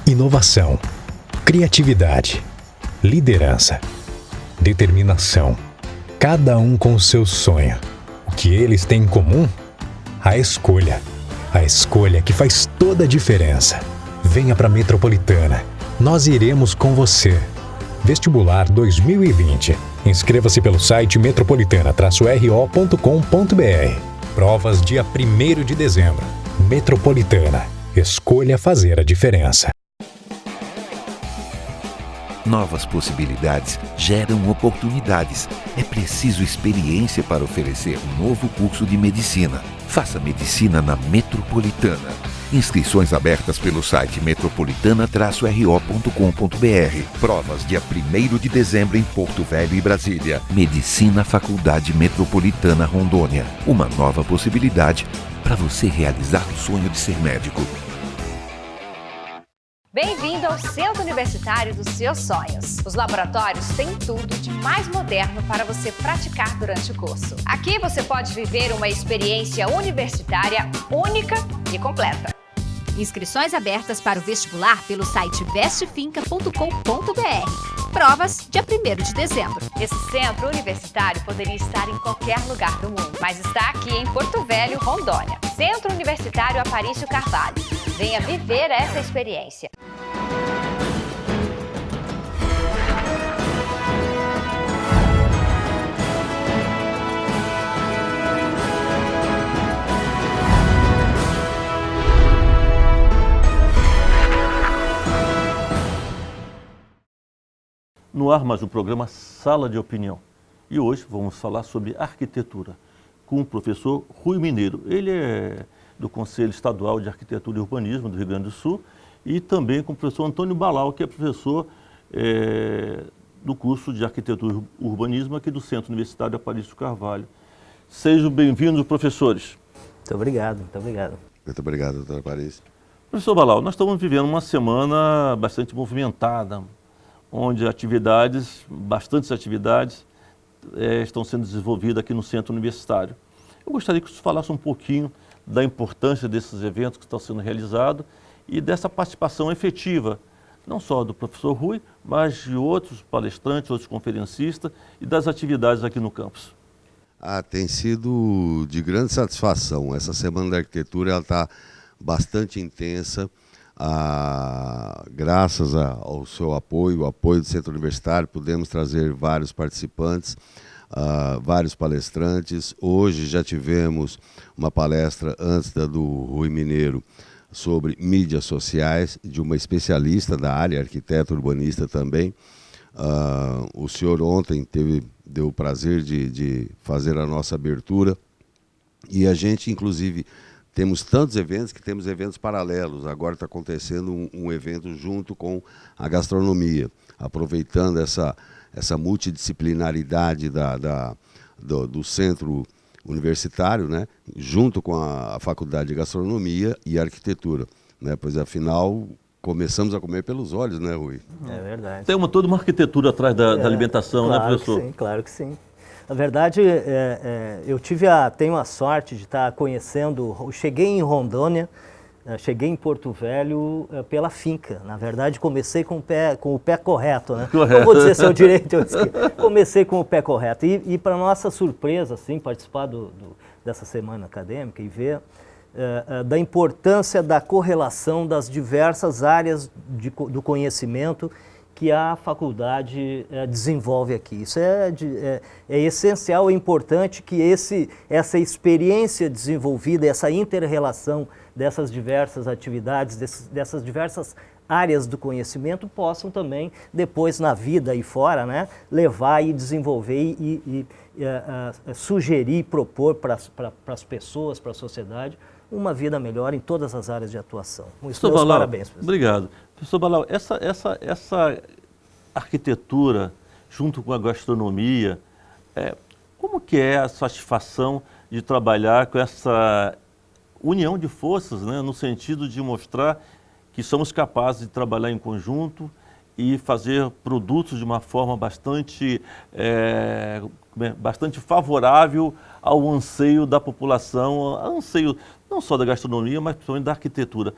inovação, criatividade, liderança, determinação. Cada um com o seu sonho. O que eles têm em comum? A escolha. A escolha que faz toda a diferença. Venha para a Metropolitana. Nós iremos com você. Vestibular 2020. Inscreva-se pelo site metropolitana-ro.com.br. Provas dia 1º de dezembro. Metropolitana. Escolha fazer a diferença. Novas possibilidades geram oportunidades. É preciso experiência para oferecer um novo curso de medicina. Faça medicina na Metropolitana. Inscrições abertas pelo site metropolitana-ro.com.br. Provas dia 1º de dezembro em Porto Velho e Brasília. Medicina Faculdade Metropolitana Rondônia. Uma nova possibilidade para você realizar o sonho de ser médico. Bem-vindo ao Centro Universitário dos seus sonhos. Os laboratórios têm tudo de mais moderno para você praticar durante o curso. Aqui você pode viver uma experiência universitária única e completa. Inscrições abertas para o vestibular pelo site bestfinca.com.br. Provas dia 1º de dezembro. Esse centro universitário poderia estar em qualquer lugar do mundo, mas está aqui em Porto Velho, Rondônia. Centro Universitário Aparício Carvalho. Venha viver essa experiência. No ar mais um programa Sala de Opinião. E hoje vamos falar sobre arquitetura com o professor Rui Mineiro. Ele é do Conselho Estadual de Arquitetura e Urbanismo do Rio Grande do Sul e também com o professor Antônio Balau, que é professor do curso de Arquitetura e Urbanismo aqui do Centro Universitário Aparício Carvalho. Sejam bem-vindos, professores. Muito obrigado, muito obrigado. Muito obrigado, doutor Aparício. Professor Balau, nós estamos vivendo uma semana bastante movimentada, onde bastantes atividades estão sendo desenvolvidas aqui no Centro Universitário. Eu gostaria que você falasse um pouquinho da importância desses eventos que estão sendo realizados e dessa participação efetiva, não só do professor Rui, mas de outros palestrantes, outros conferencistas e das atividades aqui no campus. Tem sido de grande satisfação. Essa Semana da Arquitetura está bastante intensa. Graças ao seu apoio, o apoio do Centro Universitário, pudemos trazer vários participantes, vários palestrantes. Hoje já tivemos uma palestra antes da do Rui Mineiro sobre mídias sociais, de uma especialista da área, arquiteto urbanista também. O senhor ontem deu o prazer de fazer a nossa abertura e a gente, inclusive, temos tantos eventos que temos eventos paralelos. Agora está acontecendo um evento junto com a gastronomia, aproveitando essa multidisciplinaridade do centro universitário, né, junto com a Faculdade de Gastronomia e Arquitetura, né, pois afinal começamos a comer pelos olhos, né, Rui? É verdade. Tem toda uma arquitetura atrás da alimentação, claro, né, professor? Sim, claro que sim. Na verdade, eu tenho a sorte de estar conhecendo, cheguei em Rondônia, cheguei em Porto Velho pela finca. Na verdade, comecei com o pé correto, né? Correto. Não vou dizer se é o direito ou esquerdo. Comecei com o pé correto. E para nossa surpresa, assim, participar dessa semana acadêmica e ver da importância da correlação das diversas áreas do conhecimento que a faculdade desenvolve aqui. Isso é essencial, é importante que essa experiência desenvolvida, essa inter-relação dessas diversas atividades, dessas diversas áreas do conhecimento possam também, depois na vida e fora, né, levar e desenvolver e sugerir, propor para as pessoas, para a sociedade, uma vida melhor em todas as áreas de atuação. Meus parabéns, professor. Obrigado. Professor Balau, essa arquitetura junto com a gastronomia, como que é a satisfação de trabalhar com essa união de forças, né, no sentido de mostrar que somos capazes de trabalhar em conjunto e fazer produtos de uma forma bastante favorável ao anseio da população, anseio não só da gastronomia, mas principalmente da arquitetura.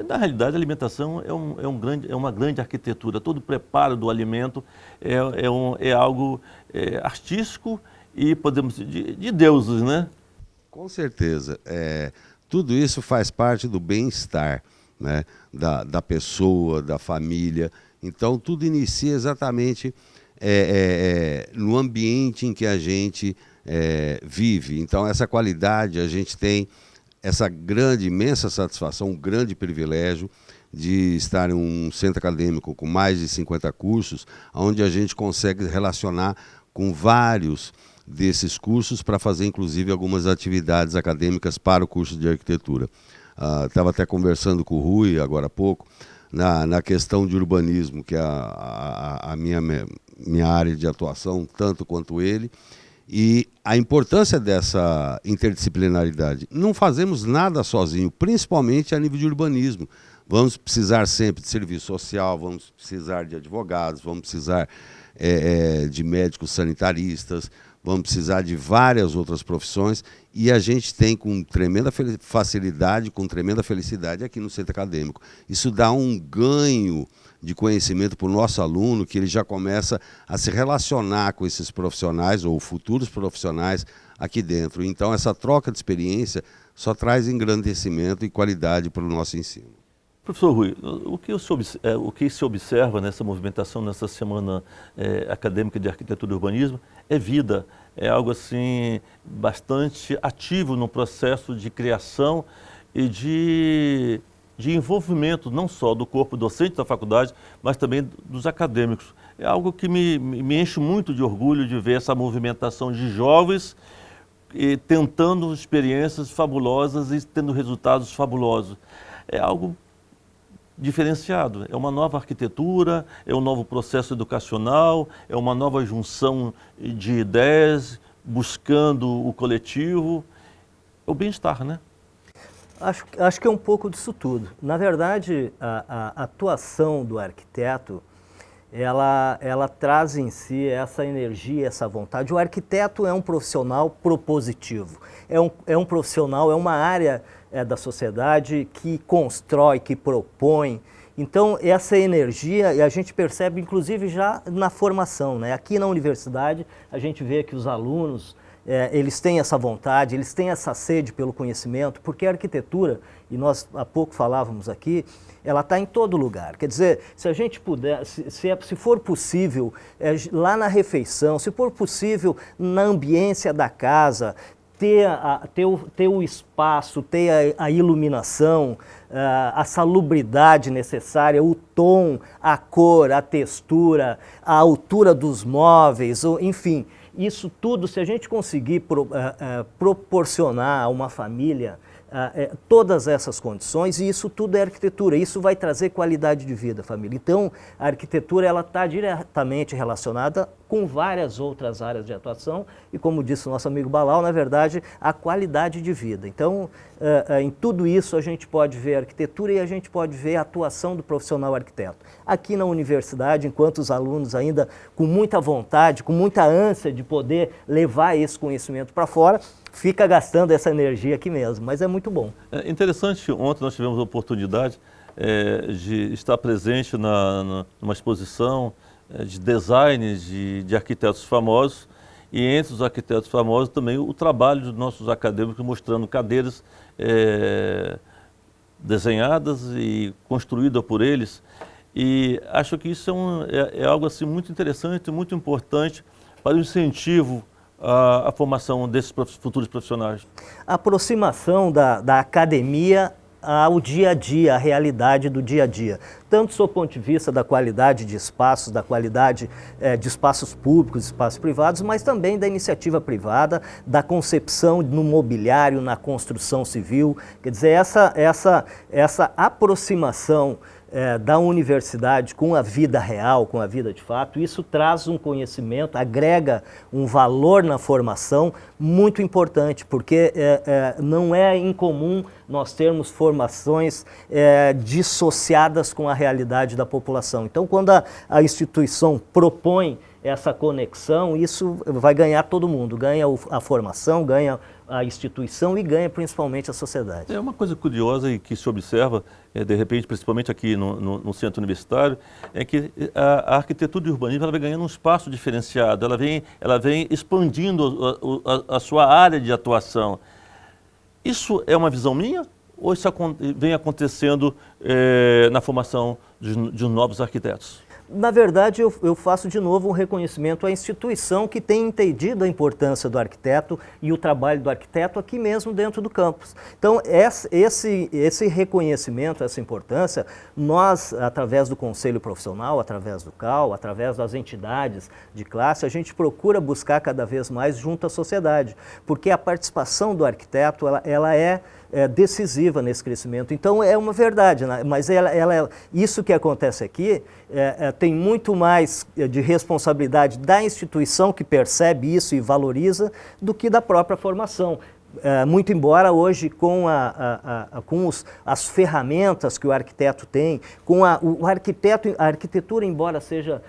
Na realidade, a alimentação é uma grande arquitetura. Todo o preparo do alimento é algo artístico e, podemos dizer, de deuses, né? Com certeza. Tudo isso faz parte do bem-estar, né, da pessoa, da família. Então, tudo inicia exatamente no ambiente em que a gente vive. Então, essa qualidade, a gente tem essa grande, imensa satisfação, um grande privilégio de estar em um centro acadêmico com mais de 50 cursos, onde a gente consegue relacionar com vários desses cursos para fazer, inclusive, algumas atividades acadêmicas para o curso de arquitetura. Estava até conversando com o Rui, agora há pouco, na questão de urbanismo, que é a minha área de atuação, tanto quanto ele, e a importância dessa interdisciplinaridade. Não fazemos nada sozinho, principalmente a nível de urbanismo. Vamos precisar sempre de serviço social, vamos precisar de advogados, vamos precisar de médicos sanitaristas, vamos precisar de várias outras profissões, e a gente tem com tremenda facilidade, com tremenda felicidade aqui no centro acadêmico. Isso dá um ganho de conhecimento para o nosso aluno, que ele já começa a se relacionar com esses profissionais ou futuros profissionais aqui dentro. Então, essa troca de experiência só traz engrandecimento e qualidade para o nosso ensino. Professor Rui, o que se observa nessa movimentação, nessa semana acadêmica de arquitetura e urbanismo, é vida. É algo assim bastante ativo no processo de criação e de envolvimento não só do corpo docente da faculdade, mas também dos acadêmicos. É algo que me enche muito de orgulho de ver essa movimentação de jovens tentando experiências fabulosas e tendo resultados fabulosos. É algo diferenciado, é uma nova arquitetura, é um novo processo educacional, é uma nova junção de ideias, buscando o coletivo, é o bem-estar, né? Acho que é um pouco disso tudo. Na verdade, a atuação do arquiteto, ela traz em si essa energia, essa vontade. O arquiteto é um profissional propositivo, é um profissional, é uma área da sociedade que constrói, que propõe. Então, essa energia, e a gente percebe inclusive já na formação, né? Aqui na universidade, a gente vê que os alunos, eles têm essa vontade, eles têm essa sede pelo conhecimento, porque a arquitetura, e nós há pouco falávamos aqui, ela está em todo lugar. Quer dizer, se a gente puder, se for possível, lá na refeição, se for possível na ambiência da casa, ter o espaço, ter a iluminação, a salubridade necessária, o tom, a cor, a textura, a altura dos móveis, enfim, isso tudo, se a gente conseguir proporcionar a uma família todas essas condições, e isso tudo é arquitetura, isso vai trazer qualidade de vida, família. Então, a arquitetura ela está diretamente relacionada com várias outras áreas de atuação e, como disse o nosso amigo Balal, na verdade, a qualidade de vida. Então, em tudo isso a gente pode ver a arquitetura e a gente pode ver a atuação do profissional arquiteto. Aqui na universidade, enquanto os alunos ainda com muita vontade, com muita ânsia de poder levar esse conhecimento para fora, fica gastando essa energia aqui mesmo, mas é muito bom. É interessante, ontem nós tivemos a oportunidade de estar presente numa exposição de designs de arquitetos famosos, e entre os arquitetos famosos também o trabalho dos nossos acadêmicos mostrando cadeiras desenhadas e construídas por eles, e acho que isso é algo assim muito interessante, muito importante para o incentivo a formação desses futuros profissionais. A aproximação da academia ao dia a dia, à realidade do dia a dia, tanto do seu ponto de vista da qualidade de espaços, da qualidade de espaços públicos, espaços privados, mas também da iniciativa privada, da concepção no mobiliário, na construção civil. Quer dizer, essa aproximação da universidade com a vida real, com a vida de fato, isso traz um conhecimento, agrega um valor na formação muito importante, porque não é incomum nós termos formações dissociadas com a realidade da população. Então, quando a instituição propõe essa conexão, isso vai ganhar todo mundo, ganha a formação, ganha a instituição e ganha principalmente a sociedade. É uma coisa curiosa e que se observa, de repente, principalmente aqui no centro universitário, é que a arquitetura de urbanismo ela vem ganhando um espaço diferenciado, ela vem expandindo a sua área de atuação. Isso é uma visão minha ou isso vem acontecendo na formação de novos arquitetos? Na verdade, eu faço de novo um reconhecimento à instituição que tem entendido a importância do arquiteto e o trabalho do arquiteto aqui mesmo dentro do campus. Então, esse reconhecimento, essa importância, nós, através do Conselho Profissional, através do CAL, através das entidades de classe, a gente procura buscar cada vez mais junto à sociedade, porque a participação do arquiteto, ela é decisiva nesse crescimento. Então é uma verdade, né? Mas isso que acontece aqui tem muito mais de responsabilidade da instituição que percebe isso e valoriza do que da própria formação. Muito embora hoje com as ferramentas que o arquiteto tem, a arquitetura, embora seja,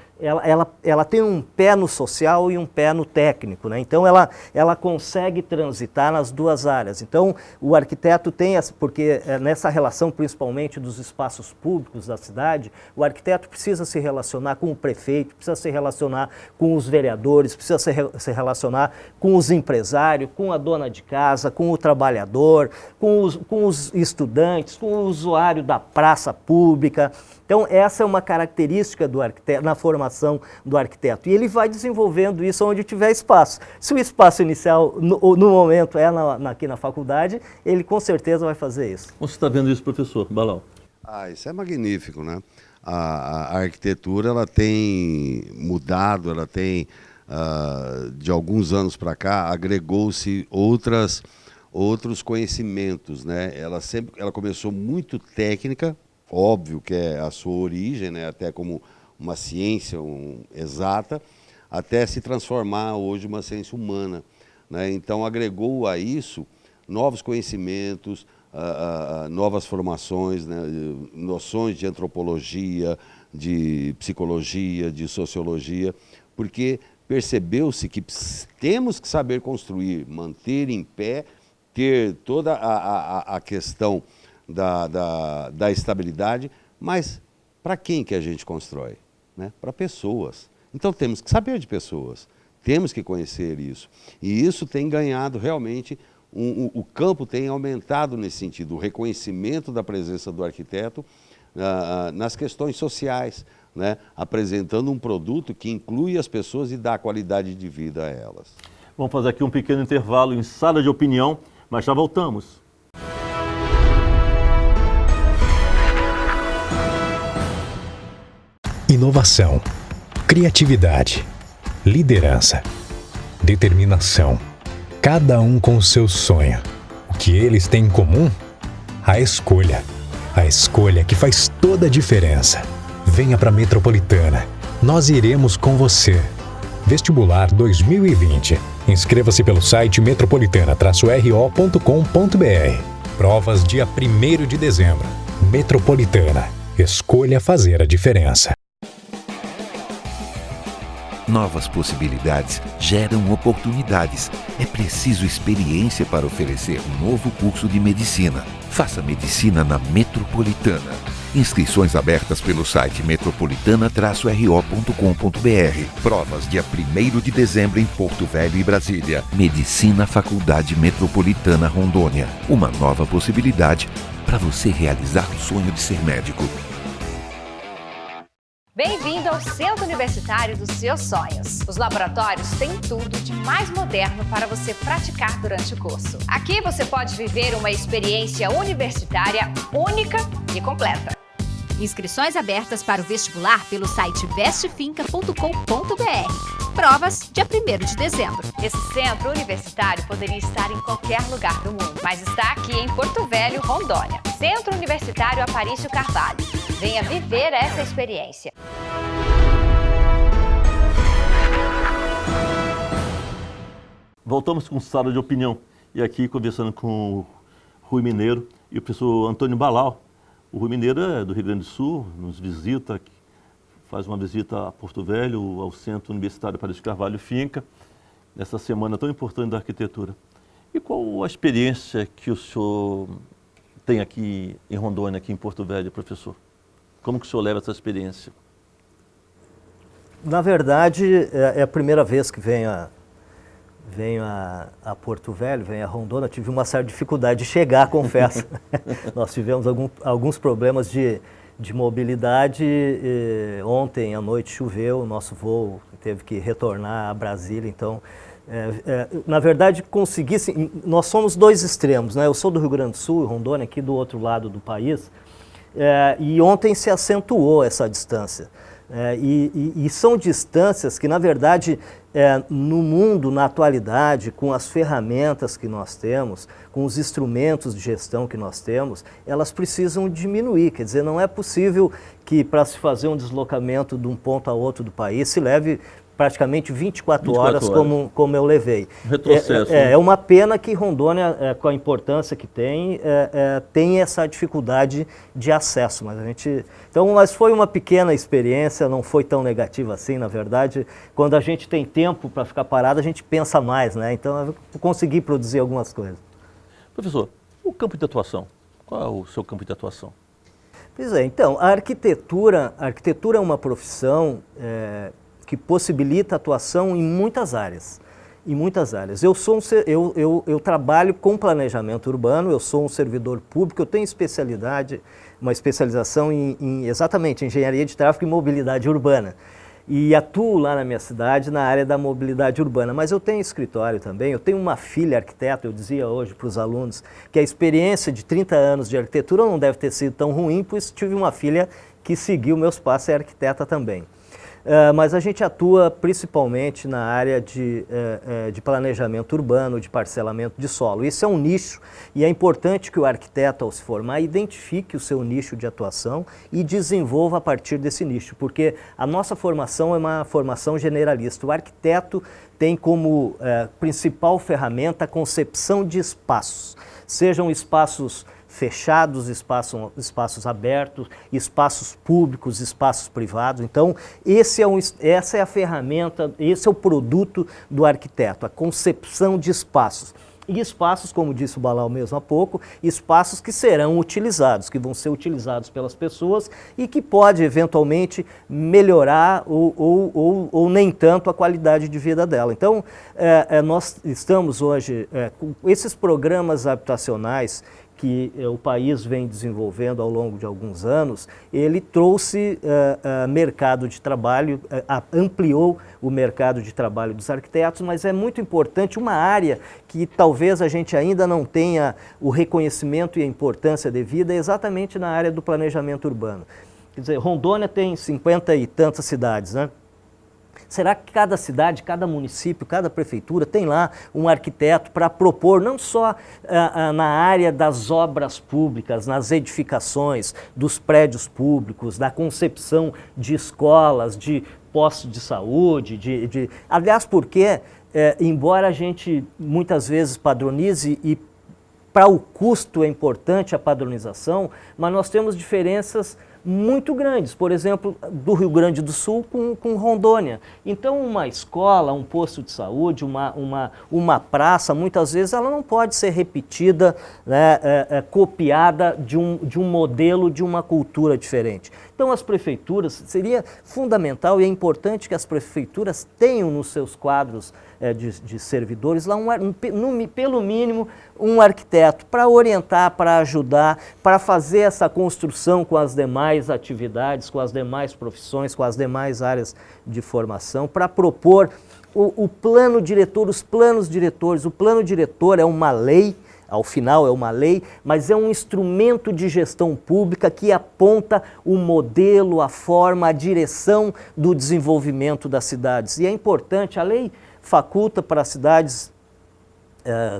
ela tem um pé no social e um pé no técnico, né? Então ela consegue transitar nas duas áreas. Então o arquiteto tem, porque nessa relação principalmente dos espaços públicos da cidade, o arquiteto precisa se relacionar com o prefeito, precisa se relacionar com os vereadores, precisa se relacionar com os empresários, com a dona de casa, com o trabalhador, com os estudantes, com o usuário da praça pública. Então, essa é uma característica do arquiteto, na formação do arquiteto. E ele vai desenvolvendo isso onde tiver espaço. Se o espaço inicial, no momento, é aqui na faculdade, ele com certeza vai fazer isso. Como você está vendo isso, professor Balal? Isso é magnífico, né? A arquitetura, ela tem mudado, ela tem, de alguns anos para cá, agregou-se outros conhecimentos, né? Ela começou muito técnica, óbvio que é a sua origem, né? Até como uma ciência exata, até se transformar hoje uma ciência humana, né? Então agregou a isso novos conhecimentos, novas formações, né? Noções de antropologia, de psicologia, de sociologia, porque percebeu-se que temos que saber construir, manter em pé, ter toda a questão da estabilidade, mas para quem que a gente constrói? Né? Para pessoas. Então temos que saber de pessoas, temos que conhecer isso. E isso tem ganhado realmente, o campo tem aumentado nesse sentido, o reconhecimento da presença do arquiteto nas questões sociais, né? Apresentando um produto que inclui as pessoas e dá qualidade de vida a elas. Vamos fazer aqui um pequeno intervalo em sala de opinião, mas já voltamos. Inovação, criatividade, liderança, determinação. Cada um com o seu sonho. O que eles têm em comum? A escolha. A escolha que faz toda a diferença. Venha para a Metropolitana. Nós iremos com você. Vestibular 2020. Inscreva-se pelo site metropolitana-ro.com.br. Provas dia 1º de dezembro. Metropolitana. Escolha fazer a diferença. Novas possibilidades geram oportunidades. É preciso experiência para oferecer um novo curso de medicina. Faça medicina na Metropolitana. Inscrições abertas pelo site metropolitana-ro.com.br. Provas dia 1º de dezembro em Porto Velho e Brasília. Medicina Faculdade Metropolitana Rondônia. Uma nova possibilidade para você realizar o sonho de ser médico. Bem-vindo ao Centro Universitário dos seus sonhos. Os laboratórios têm tudo de mais moderno para você praticar durante o curso. Aqui você pode viver uma experiência universitária única e completa. Inscrições abertas para o vestibular pelo site vestefinca.com.br. Provas dia 1º de dezembro. Esse centro universitário poderia estar em qualquer lugar do mundo, mas está aqui em Porto Velho, Rondônia. Centro Universitário Aparício Carvalho. Venha viver essa experiência. Voltamos com sala de opinião. E aqui conversando com o Rui Mineiro e o professor Antônio Balal. O Rui Mineiro é do Rio Grande do Sul, nos visita, faz uma visita a Porto Velho, ao Centro Universitário Aparício Carvalho Finca, nessa semana tão importante da arquitetura. E qual a experiência que o senhor tem aqui em Rondônia, aqui em Porto Velho, professor? Como que o senhor leva essa experiência? Na verdade, é a primeira vez que venho a Porto Velho, venho a Rondônia. Tive uma certa dificuldade de chegar, confesso. Nós tivemos alguns problemas de mobilidade. Ontem à noite choveu, o nosso voo teve que retornar a Brasília. Então, na verdade, consegui. Nós somos dois extremos, né? Eu sou do Rio Grande do Sul, Rondônia, aqui do outro lado do país. E ontem se acentuou essa distância. E são distâncias que, na verdade, no mundo, na atualidade, com as ferramentas que nós temos, com os instrumentos de gestão que nós temos, elas precisam diminuir. Quer dizer, não é possível que para se fazer um deslocamento de um ponto a outro do país se leve praticamente 24 horas. Como eu levei. Retrocesso. É uma pena que Rondônia, com a importância que tem essa dificuldade de acesso. Mas foi uma pequena experiência, não foi tão negativa assim, na verdade. Quando a gente tem tempo para ficar parado, a gente pensa mais, né? Então eu consegui produzir algumas coisas. Professor, o campo de atuação, qual é o seu campo de atuação? Pois é, então, a arquitetura é uma profissão que possibilita atuação em muitas áreas. Eu trabalho com planejamento urbano, eu sou um servidor público, eu tenho uma especialização exatamente em engenharia de tráfego e mobilidade urbana. E atuo lá na minha cidade na área da mobilidade urbana, mas eu tenho escritório também, eu tenho uma filha arquiteta. Eu dizia hoje para os alunos que a experiência de 30 anos de arquitetura não deve ter sido tão ruim, pois tive uma filha que seguiu meus passos, é arquiteta também. Mas a gente atua principalmente na área de planejamento urbano, de parcelamento de solo. Isso é um nicho e é importante que o arquiteto, ao se formar, identifique o seu nicho de atuação e desenvolva a partir desse nicho, porque a nossa formação é uma formação generalista. O arquiteto tem como principal ferramenta a concepção de espaços, sejam espaços fechados, espaços abertos, espaços públicos, espaços privados. Então, essa é a ferramenta, esse é o produto do arquiteto, a concepção de espaços. E espaços, como disse o Balal mesmo há pouco, espaços que serão utilizados, que vão ser utilizados pelas pessoas e que pode eventualmente melhorar ou nem tanto a qualidade de vida dela. Então, nós estamos hoje com esses programas habitacionais que o país vem desenvolvendo ao longo de alguns anos. Ele trouxe mercado de trabalho, ampliou o mercado de trabalho dos arquitetos, mas é muito importante uma área que talvez a gente ainda não tenha o reconhecimento e a importância devida, é exatamente na área do planejamento urbano. Quer dizer, Rondônia tem 50 e tantas cidades, né? Será que cada cidade, cada município, cada prefeitura tem lá um arquiteto para propor, não só na área das obras públicas, nas edificações, dos prédios públicos, da concepção de escolas, de postos de saúde, aliás, porque, embora a gente muitas vezes padronize e para o custo é importante a padronização, mas nós temos diferenças muito grandes, por exemplo, do Rio Grande do Sul com Rondônia. Então, uma escola, um posto de saúde, uma praça, muitas vezes ela não pode ser repetida, né, copiada de um modelo, de uma cultura diferente. Então, as prefeituras, seria fundamental e é importante que as prefeituras tenham nos seus quadros de servidores lá, pelo mínimo, um arquiteto para orientar, para ajudar, para fazer essa construção com as demais atividades, com as demais profissões, com as demais áreas de formação, para propor o plano diretor, os planos diretores. O plano diretor é uma lei, ao final é uma lei, mas é um instrumento de gestão pública que aponta o modelo, a forma, a direção do desenvolvimento das cidades. E é importante, a lei faculta para cidades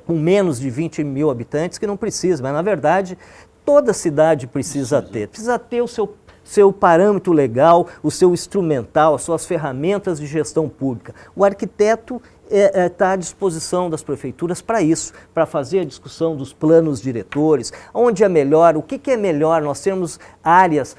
com menos de 20 mil habitantes que não precisa, mas na verdade toda cidade precisa ter o seu parâmetro legal, o seu instrumental, as suas ferramentas de gestão pública. O arquiteto está à disposição das prefeituras para isso, para fazer a discussão dos planos diretores, onde é melhor, o que é melhor. Nós temos áreas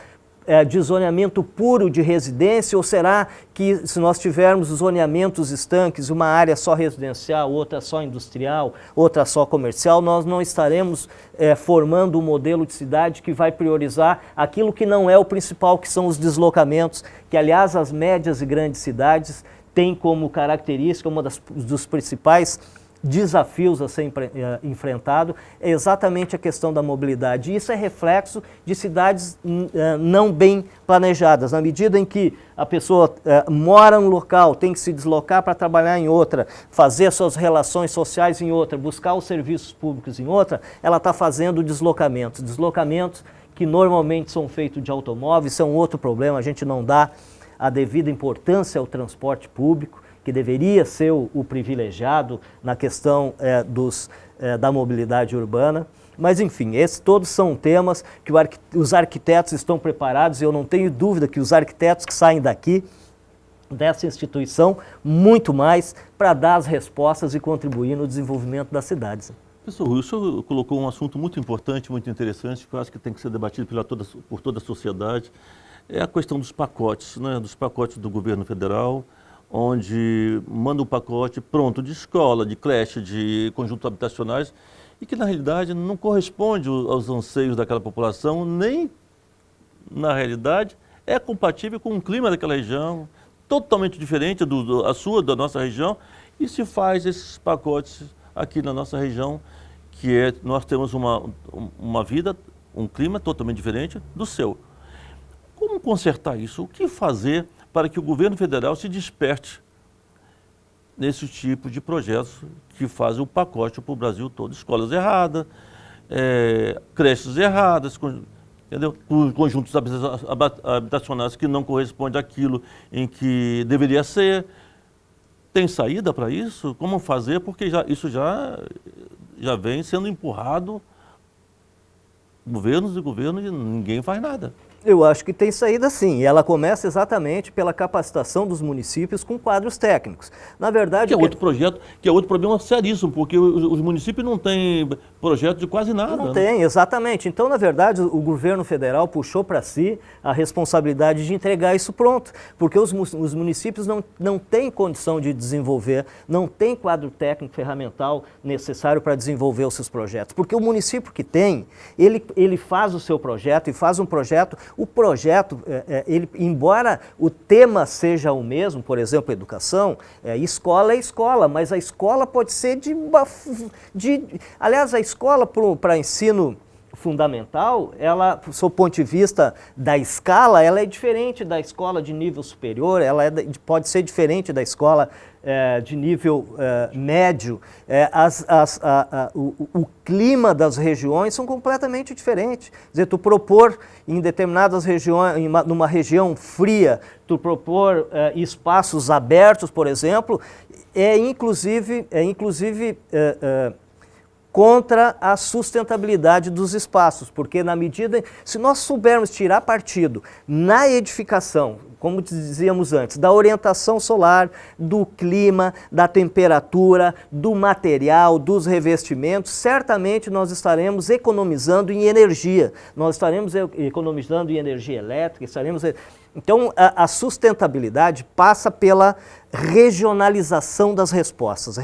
de zoneamento puro de residência, ou será que se nós tivermos zoneamentos estanques, uma área só residencial, outra só industrial, outra só comercial, nós não estaremos formando um modelo de cidade que vai priorizar aquilo que não é o principal, que são os deslocamentos, que aliás as médias e grandes cidades têm como característica, dos principais desafios a ser enfrentado é exatamente a questão da mobilidade. E isso é reflexo de cidades não bem planejadas. Na medida em que a pessoa mora num local, tem que se deslocar para trabalhar em outra, fazer suas relações sociais em outra, buscar os serviços públicos em outra, ela está fazendo deslocamentos. Deslocamentos que normalmente são feitos de automóveis, são outro problema, a gente não dá a devida importância ao transporte público, que deveria ser o privilegiado na questão da mobilidade urbana. Mas, enfim, esses todos são temas que os arquitetos estão preparados, e eu não tenho dúvida que os arquitetos que saem daqui, dessa instituição, muito mais para dar as respostas e contribuir no desenvolvimento das cidades. Professor Rui, o senhor colocou um assunto muito importante, muito interessante, que eu acho que tem que ser debatido por toda a sociedade, é a questão dos pacotes, né, dos pacotes do governo federal, onde manda um pacote pronto de escola, de creche, de conjuntos habitacionais, e que na realidade não corresponde aos anseios daquela população, nem na realidade é compatível com o clima daquela região, totalmente diferente da nossa região, e se faz esses pacotes aqui na nossa região, nós temos uma vida, um clima totalmente diferente do seu. Como consertar isso? O que fazer para que o governo federal se desperte nesse tipo de projetos que fazem o pacote para o Brasil todo? Escolas erradas, creches erradas, entendeu? Conjuntos habitacionais que não correspondem àquilo em que deveria ser. Tem saída para isso? Como fazer? Porque isso já vem sendo empurrado governos e governos e ninguém faz nada. Eu acho que tem saída sim, e ela começa exatamente pela capacitação dos municípios com quadros técnicos. Na verdade... Que é outro problema seríssimo, porque os municípios não têm projeto de quase nada. Não tem, exatamente. Então, na verdade, o governo federal puxou para si a responsabilidade de entregar isso pronto, porque os municípios não têm condição de desenvolver, não tem quadro técnico ferramental necessário para desenvolver os seus projetos. Porque o município que tem, ele faz o seu projeto e faz um projeto. O projeto, embora o tema seja o mesmo, por exemplo, educação, escola é escola, mas a escola pode ser aliás, a escola para ensino fundamental, ela, do seu ponto de vista da escala, ela é diferente da escola de nível superior, pode ser diferente da escola de nível médio. O clima das regiões são completamente diferentes. Quer dizer, tu propor em determinadas regiões, numa região fria, tu propor espaços abertos, por exemplo, é inclusive contra a sustentabilidade dos espaços, porque se nós soubermos tirar partido na edificação, como dizíamos antes, da orientação solar, do clima, da temperatura, do material, dos revestimentos, certamente nós estaremos economizando em energia, nós estaremos economizando em energia elétrica, Então, a sustentabilidade passa pela regionalização das respostas,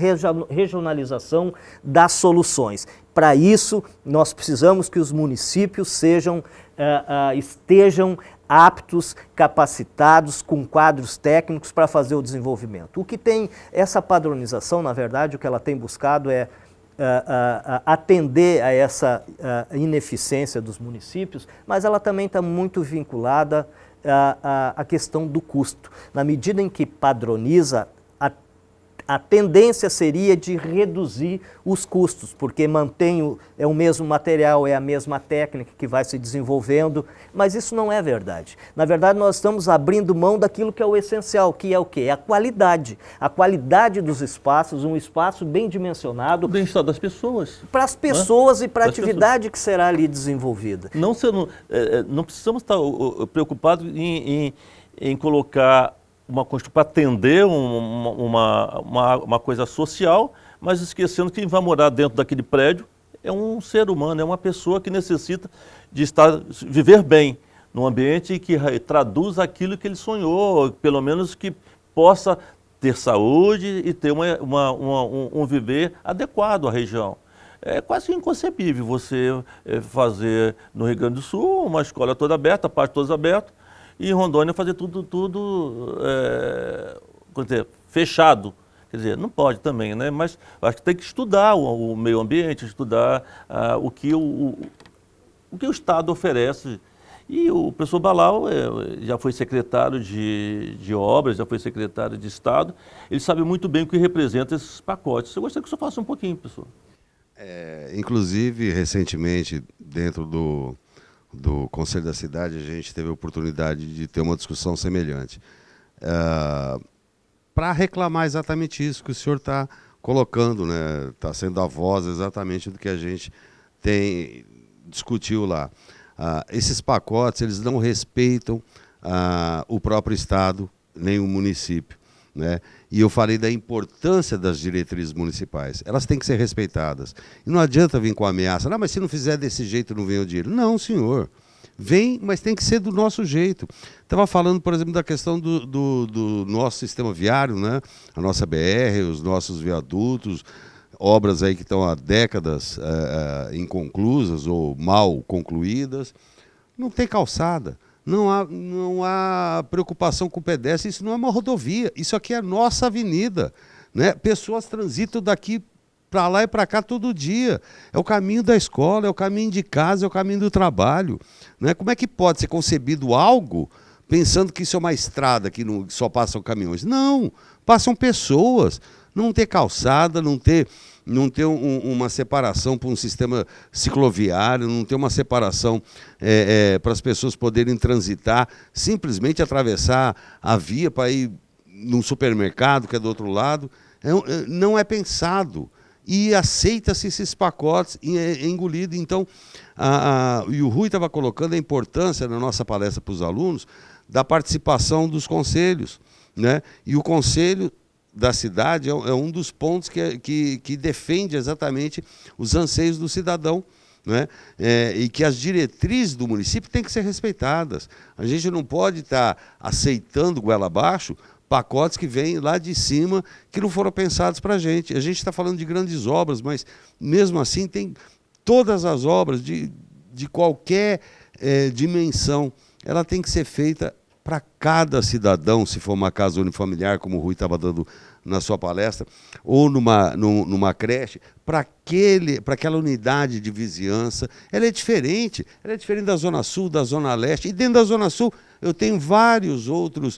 regionalização das soluções. Para isso, nós precisamos que os municípios estejam aptos, capacitados, com quadros técnicos para fazer o desenvolvimento. O que tem essa padronização, na verdade, o que ela tem buscado é atender a essa ineficiência dos municípios, mas ela também está muito vinculada a questão do custo. Na medida em que padroniza, a tendência seria de reduzir os custos, porque é o mesmo material, é a mesma técnica que vai se desenvolvendo, mas isso não é verdade. Na verdade, nós estamos abrindo mão daquilo que é o essencial, que é o quê? É a qualidade. A qualidade dos espaços, um espaço bem dimensionado. O bem-estar das pessoas. Para as pessoas, né? E para a atividade que será ali desenvolvida. Não precisamos estar preocupados em colocar uma construção para atender uma coisa social, mas esquecendo que quem vai morar dentro daquele prédio é um ser humano, é uma pessoa que necessita de viver bem, num ambiente que traduza aquilo que ele sonhou, pelo menos que possa ter saúde e ter um viver adequado à região. É quase inconcebível você fazer no Rio Grande do Sul uma escola toda aberta, parte toda aberta, e em Rondônia fazer tudo fechado. Quer dizer, não pode também, né? Mas acho que tem que estudar o meio ambiente, estudar o que o Estado oferece. E o professor Balau já foi secretário de obras, já foi secretário de Estado, ele sabe muito bem o que representa esses pacotes. Eu gostaria que o senhor falasse um pouquinho, professor. Inclusive, recentemente, dentro do Conselho da Cidade, a gente teve a oportunidade de ter uma discussão semelhante. Para reclamar exatamente isso que o senhor está colocando, né? Está sendo a voz exatamente do que a gente discutiu lá. Esses pacotes, eles não respeitam o próprio Estado, nem o município, né? E eu falei da importância das diretrizes municipais. Elas têm que ser respeitadas. E não adianta vir com ameaça. Não, mas se não fizer desse jeito, não vem o dinheiro. Não, senhor. Vem, mas tem que ser do nosso jeito. Estava falando, por exemplo, da questão do nosso sistema viário, né? A nossa BR, os nossos viadutos, obras aí que estão há décadas inconclusas ou mal concluídas. Não tem calçada. Não há preocupação com o pedestre, isso não é uma rodovia, isso aqui é a nossa avenida, né? Pessoas transitam daqui para lá e para cá todo dia, é o caminho da escola, é o caminho de casa, é o caminho do trabalho, né? Como é que pode ser concebido algo pensando que isso é uma estrada que só passam caminhões? Não, passam pessoas, não ter calçada, não ter uma separação para um sistema cicloviário, não ter uma separação para as pessoas poderem transitar, simplesmente atravessar a via para ir num supermercado que é do outro lado, não é pensado. E aceita-se esses pacotes e é engolido. Então, e o Rui estava colocando a importância na nossa palestra para os alunos da participação dos conselhos, né? E o conselho da cidade é um dos pontos que defende exatamente os anseios do cidadão, né? E que as diretrizes do município têm que ser respeitadas. A gente não pode estar aceitando goela abaixo pacotes que vêm lá de cima que não foram pensados para a gente. A gente está falando de grandes obras, mas mesmo assim tem todas as obras de qualquer dimensão, ela tem que ser feita para cada cidadão, se for uma casa unifamiliar, como o Rui estava dando na sua palestra, ou numa creche, para aquela unidade de vizinhança. Ela é diferente da Zona Sul, da Zona Leste, e dentro da Zona Sul eu tenho vários outros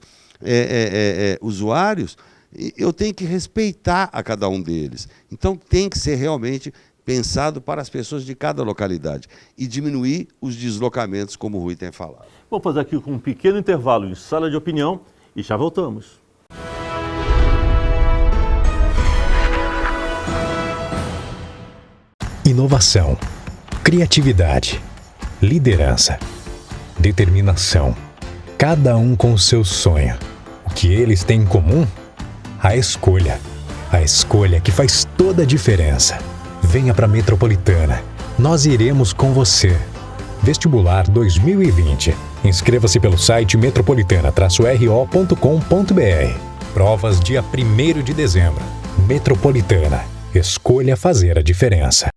usuários, e eu tenho que respeitar a cada um deles. Então tem que ser realmente pensado para as pessoas de cada localidade e diminuir os deslocamentos, como o Rui tem falado. Vamos fazer aqui um pequeno intervalo em Sala de Opinião e já voltamos. Inovação, criatividade, liderança, determinação. Cada um com o seu sonho. O que eles têm em comum? A escolha. A escolha que faz toda a diferença. Venha para a Metropolitana. Nós iremos com você. Vestibular 2020. Inscreva-se pelo site metropolitana-ro.com.br. Provas dia 1º de dezembro. Metropolitana. Escolha fazer a diferença.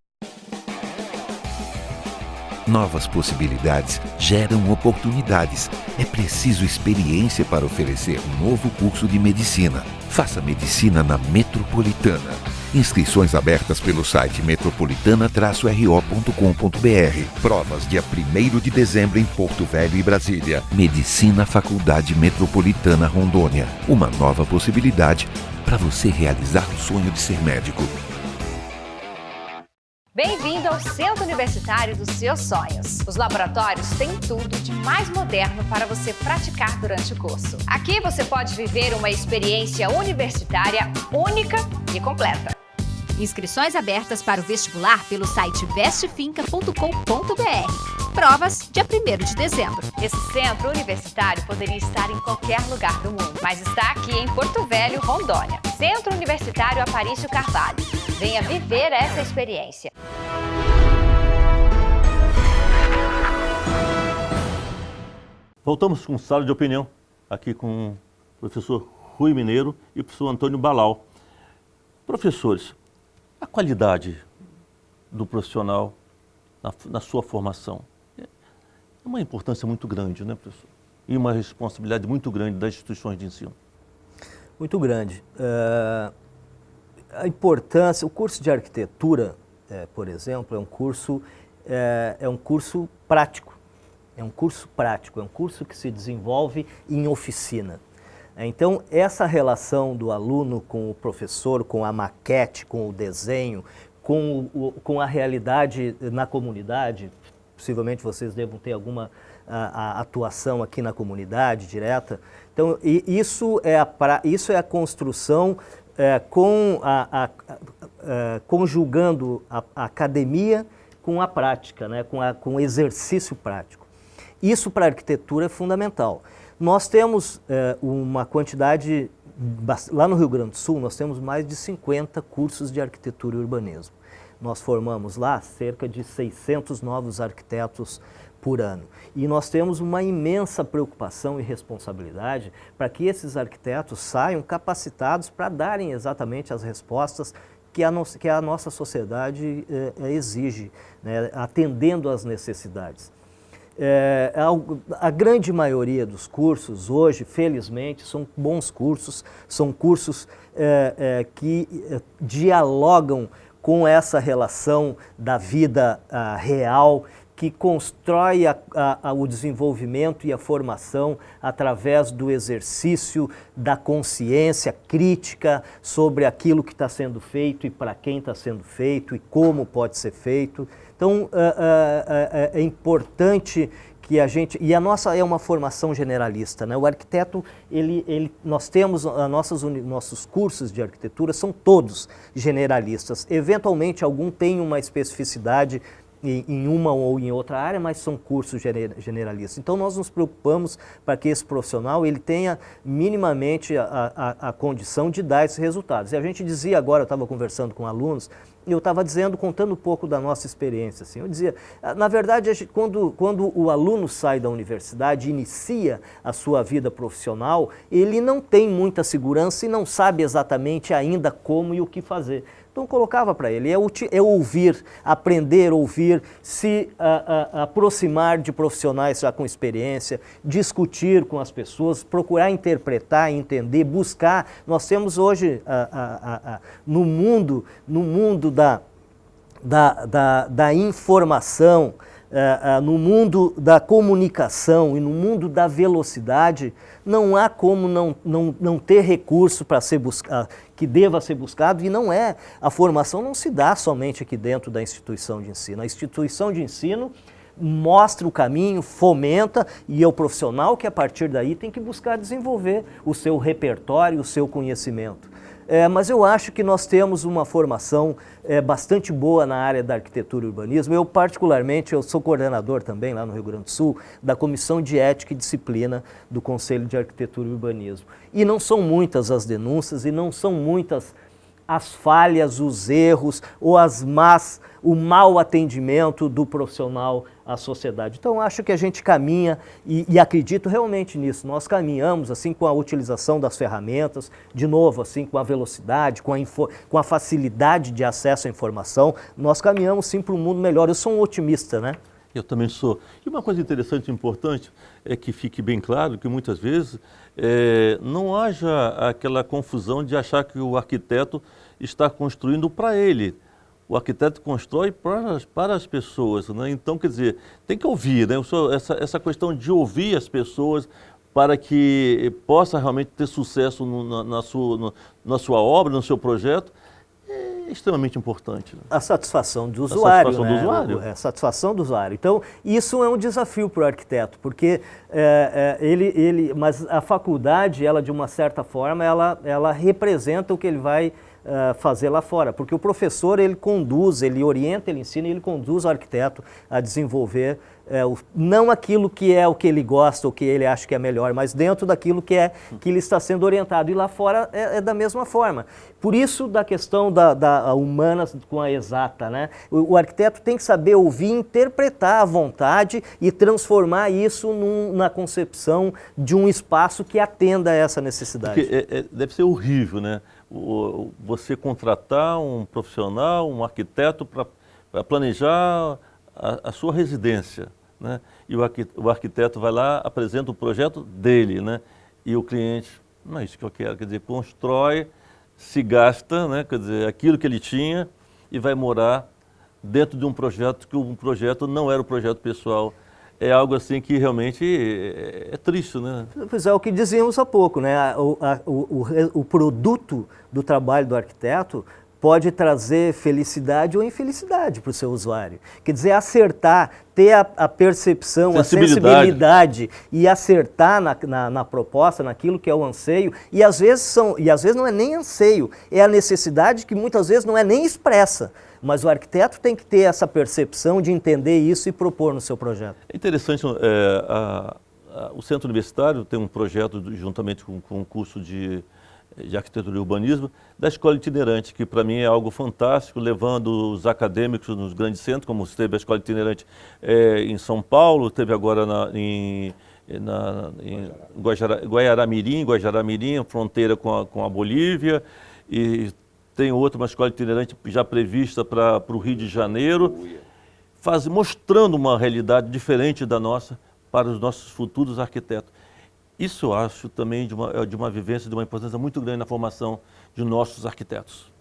Novas possibilidades geram oportunidades. É preciso experiência para oferecer um novo curso de medicina. Faça medicina na Metropolitana. Inscrições abertas pelo site metropolitana-ro.com.br. Provas dia 1º de dezembro em Porto Velho e Brasília. Medicina Faculdade Metropolitana Rondônia. Uma nova possibilidade para você realizar o sonho de ser médico. Bem-vindo ao Centro Universitário dos seus sonhos. Os laboratórios têm tudo de mais moderno para você praticar durante o curso. Aqui você pode viver uma experiência universitária única e completa. Inscrições abertas para o vestibular pelo site bestfinca.com.br. Provas dia 1º de dezembro. Esse centro universitário poderia estar em qualquer lugar do mundo, mas está aqui em Porto Velho, Rondônia. Centro Universitário Aparício Carvalho. Venha viver essa experiência. Voltamos com sala de opinião, aqui com o professor Rui Mineiro e o professor Antônio Balau. Professores, a qualidade do profissional na sua formação é uma importância muito grande, né, professor? E uma responsabilidade muito grande das instituições de ensino. Muito grande. A importância, o curso de arquitetura, por exemplo, é um curso prático. É um curso prático, é um curso que se desenvolve em oficina. Então, essa relação do aluno com o professor, com a maquete, com o desenho, com a realidade na comunidade, possivelmente vocês devam ter alguma atuação aqui na comunidade direta. Então, isso é a construção conjugando a academia com a prática, né, com o exercício prático. Isso para a arquitetura é fundamental. Nós temos uma quantidade, lá no Rio Grande do Sul, nós temos mais de 50 cursos de arquitetura e urbanismo. Nós formamos lá cerca de 600 novos arquitetos por ano. E nós temos uma imensa preocupação e responsabilidade para que esses arquitetos saiam capacitados para darem exatamente as respostas que a nossa sociedade exige, né, atendendo às necessidades. A grande maioria dos cursos hoje, felizmente, são bons cursos, são cursos que dialogam com essa relação da vida real, que constrói o desenvolvimento e a formação através do exercício da consciência crítica sobre aquilo que está sendo feito e para quem está sendo feito e como pode ser feito. Então, é importante que a gente... E a nossa é uma formação generalista, né? O arquiteto, nós temos nossos cursos de arquitetura, são todos generalistas. Eventualmente, algum tem uma especificidade em uma ou em outra área, mas são cursos generalistas. Então, nós nos preocupamos para que esse profissional ele tenha minimamente a condição de dar esses resultados. E a gente dizia agora, eu estava conversando com alunos, eu estava dizendo, contando um pouco da nossa experiência. Assim, eu dizia, na verdade, quando o aluno sai da universidade e inicia a sua vida profissional, ele não tem muita segurança e não sabe exatamente ainda como e o que fazer. Então, colocava para ele, é ouvir, aprender a ouvir, se aproximar de profissionais já com experiência, discutir com as pessoas, procurar interpretar, entender, buscar. Nós temos hoje, no mundo da informação, no mundo da comunicação e no mundo da velocidade, não há como não ter recurso para ser buscado, que deva ser buscado, e a formação não se dá somente aqui dentro da instituição de ensino. A instituição de ensino mostra o caminho, fomenta, e é o profissional que a partir daí tem que buscar desenvolver o seu repertório, o seu conhecimento. Mas eu acho que nós temos uma formação bastante boa na área da arquitetura e urbanismo. Eu particularmente, eu sou coordenador também lá no Rio Grande do Sul da Comissão de Ética e Disciplina do Conselho de Arquitetura e Urbanismo. E não são muitas as denúncias e não são muitas as falhas, os erros ou o mau atendimento do profissional à sociedade. Então, acho que a gente caminha e acredito realmente nisso. Nós caminhamos assim com a utilização das ferramentas, de novo, assim com a velocidade, com a facilidade de acesso à informação. Nós caminhamos sim para um mundo melhor. Eu sou um otimista, né? Eu também sou. E uma coisa interessante e importante é que fique bem claro que muitas vezes não haja aquela confusão de achar que o arquiteto está construindo para ele. O arquiteto constrói para as pessoas, né? Então, quer dizer, tem que ouvir, né? Essa questão de ouvir as pessoas para que possa realmente ter sucesso na sua obra, no seu projeto, é extremamente importante. Né? A satisfação do usuário. A satisfação do usuário. A satisfação do usuário. Então, isso é um desafio para o arquiteto, porque mas a faculdade, ela de uma certa forma, ela representa o que ele vai fazer lá fora, porque o professor ele conduz, ele orienta, ele ensina e ele conduz o arquiteto a desenvolver não aquilo que é o que ele gosta ou que ele acha que é melhor, mas dentro daquilo que ele está sendo orientado, e lá fora é da mesma forma. Por isso da questão da humana com a exata, né? O arquiteto tem que saber ouvir, interpretar à vontade e transformar isso na concepção de um espaço que atenda a essa necessidade. Porque deve ser horrível, né? Você contratar um profissional, um arquiteto para planejar a sua residência, né? E o arquiteto vai lá, apresenta o projeto dele, né? E o cliente, não é isso que eu quero, quer dizer, constrói, se gasta, né? Quer dizer, aquilo que ele tinha e vai morar dentro de um projeto que um projeto não era o projeto pessoal. É algo assim que realmente é triste, né? Pois é, o que dizíamos há pouco, né? O produto do trabalho do arquiteto pode trazer felicidade ou infelicidade para o seu usuário. Quer dizer, acertar, ter a percepção, a sensibilidade e acertar na proposta, naquilo que é o anseio, e às vezes não é nem anseio, é a necessidade que muitas vezes não é nem expressa. Mas o arquiteto tem que ter essa percepção de entender isso e propor no seu projeto. É interessante, o Centro Universitário tem um projeto juntamente com o curso de Arquitetura e Urbanismo da Escola Itinerante, que para mim é algo fantástico, levando os acadêmicos nos grandes centros, como teve a Escola Itinerante em São Paulo, teve agora em Guajará-Mirim, fronteira com a Bolívia, e tem outra, uma escola itinerante já prevista para o Rio de Janeiro, mostrando uma realidade diferente da nossa para os nossos futuros arquitetos. Isso eu acho também de uma vivência, de uma importância muito grande na formação de nossos arquitetos.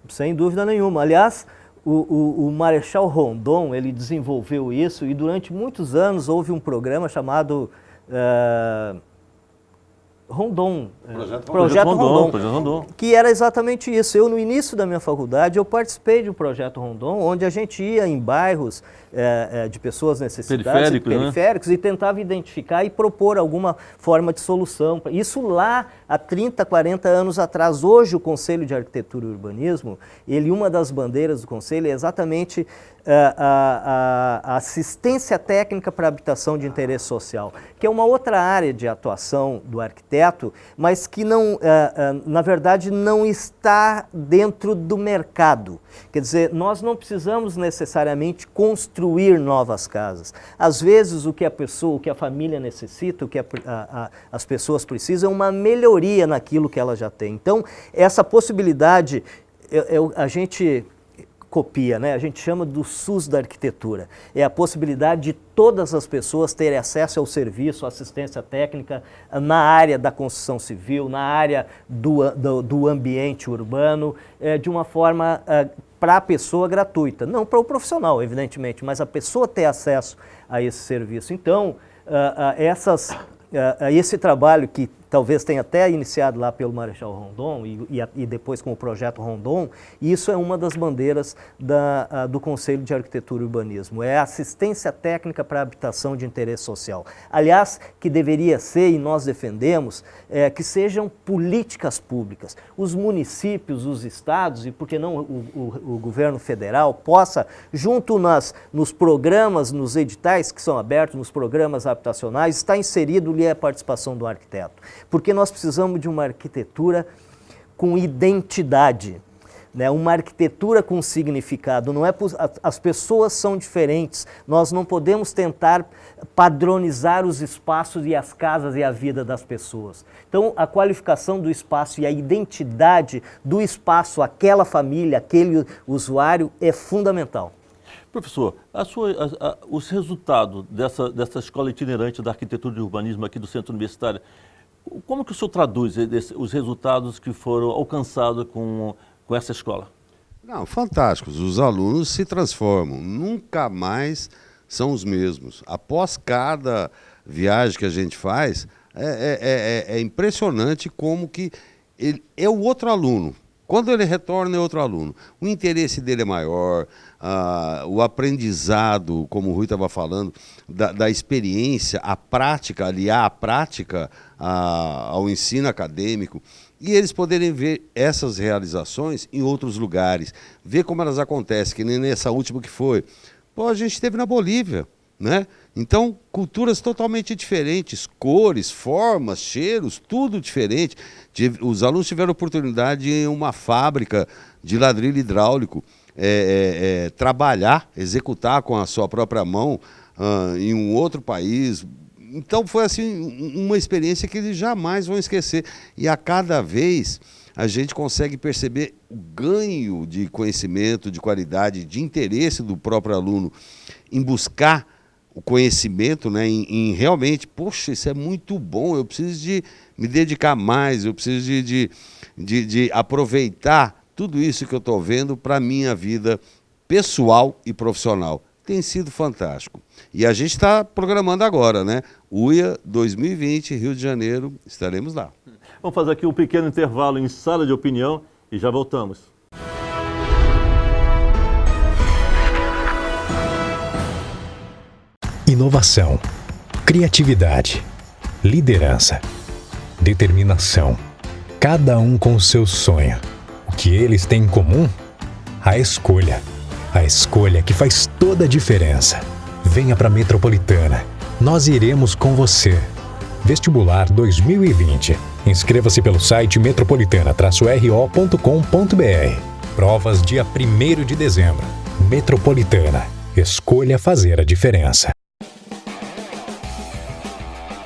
Sem dúvida nenhuma. Aliás, o Marechal Rondon, ele desenvolveu isso e durante muitos anos houve um programa chamado Rondon, Projeto Rondon, que era exatamente isso. Eu, no início da minha faculdade, eu participei de um Projeto Rondon, onde a gente ia em bairros de pessoas necessitadas, periféricos, né? E tentava identificar e propor alguma forma de solução. Isso lá há 30, 40 anos atrás. Hoje o Conselho de Arquitetura e Urbanismo, uma das bandeiras do Conselho é exatamente a assistência técnica para habitação de interesse social, que é uma outra área de atuação do arquiteto, mas que não, na verdade não está dentro do mercado. Quer dizer, nós não precisamos necessariamente construir novas casas. Às vezes o que a família necessita, o que as pessoas precisam é uma melhoria naquilo que ela já tem. Então, essa possibilidade, a gente copia, né? A gente chama do SUS da arquitetura. É a possibilidade de todas as pessoas terem acesso ao serviço, à assistência técnica na área da construção civil, na área do ambiente urbano, de uma forma para a pessoa gratuita. Não para o profissional, evidentemente, mas a pessoa ter acesso a esse serviço. Então, esse trabalho que talvez tenha até iniciado lá pelo Marechal Rondon e depois com o Projeto Rondon, isso é uma das bandeiras do Conselho de Arquitetura e Urbanismo, é a assistência técnica para a habitação de interesse social. Aliás, que deveria ser, e nós defendemos, que sejam políticas públicas. Os municípios, os estados e, por que não, o governo federal possa, junto nos programas, nos editais que são abertos, nos programas habitacionais, estar inserido ali a participação do arquiteto. Porque nós precisamos de uma arquitetura com identidade, né? Uma arquitetura com significado. As pessoas são diferentes, nós não podemos tentar padronizar os espaços e as casas e a vida das pessoas. Então, a qualificação do espaço e a identidade do espaço, aquela família, aquele usuário, é fundamental. Professor, os resultados dessa escola itinerante da arquitetura e urbanismo aqui do Centro Universitário, como que o senhor traduz os resultados que foram alcançados com essa escola? Não, fantásticos. Os alunos se transformam, nunca mais são os mesmos. Após cada viagem que a gente faz, é impressionante como que ele é o outro aluno. Quando ele retorna é outro aluno. O interesse dele é maior, o aprendizado, como o Rui estava falando, da experiência, a prática, aliar a prática ao ensino acadêmico, e eles poderem ver essas realizações em outros lugares, ver como elas acontecem, que nem nessa última que foi. Pô, a gente esteve na Bolívia, né? Então, culturas totalmente diferentes, cores, formas, cheiros, tudo diferente. Os alunos tiveram oportunidade em uma fábrica de ladrilho hidráulico, trabalhar, executar com a sua própria mão em um outro país. Então foi assim uma experiência que eles jamais vão esquecer. E a cada vez a gente consegue perceber o ganho de conhecimento, de qualidade, de interesse do próprio aluno em buscar o conhecimento, né, em realmente, poxa, isso é muito bom, eu preciso de me dedicar mais, eu preciso de aproveitar tudo isso que eu estou vendo para a minha vida pessoal e profissional. Tem sido fantástico. E a gente está programando agora, né? UIA 2020, Rio de Janeiro, estaremos lá. Vamos fazer aqui um pequeno intervalo em sala de opinião e já voltamos. Inovação, criatividade, liderança, determinação. Cada um com o seu sonho. O que eles têm em comum? A escolha. A escolha que faz toda a diferença. Venha para a Metropolitana. Nós iremos com você. Vestibular 2020. Inscreva-se pelo site metropolitana-ro.com.br. Provas dia 1º de dezembro. Metropolitana. Escolha fazer a diferença.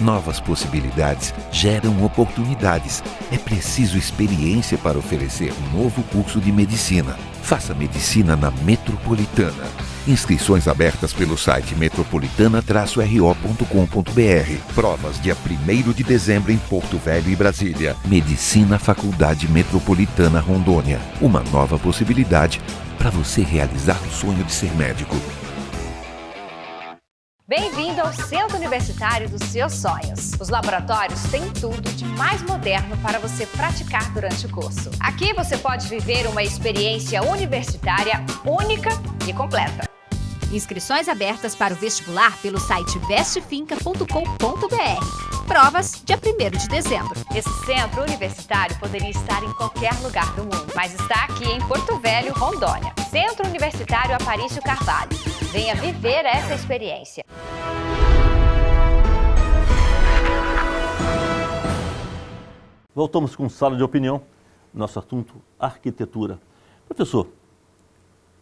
Novas possibilidades geram oportunidades. É preciso experiência para oferecer um novo curso de medicina. Faça medicina na Metropolitana. Inscrições abertas pelo site metropolitana-ro.com.br. Provas dia 1º de dezembro em Porto Velho e Brasília. Medicina Faculdade Metropolitana Rondônia. Uma nova possibilidade para você realizar o sonho de ser médico. Bem-vindo ao Centro Universitário dos seus sonhos. Os laboratórios têm tudo de mais moderno para você praticar durante o curso. Aqui você pode viver uma experiência universitária única e completa. Inscrições abertas para o vestibular pelo site vestefinca.com.br. Provas dia 1º de dezembro. Esse centro universitário poderia estar em qualquer lugar do mundo, mas está aqui em Porto Velho, Rondônia. Centro Universitário Aparício Carvalho. Venha viver essa experiência. Voltamos com sala de opinião. Nosso assunto, arquitetura. Professor,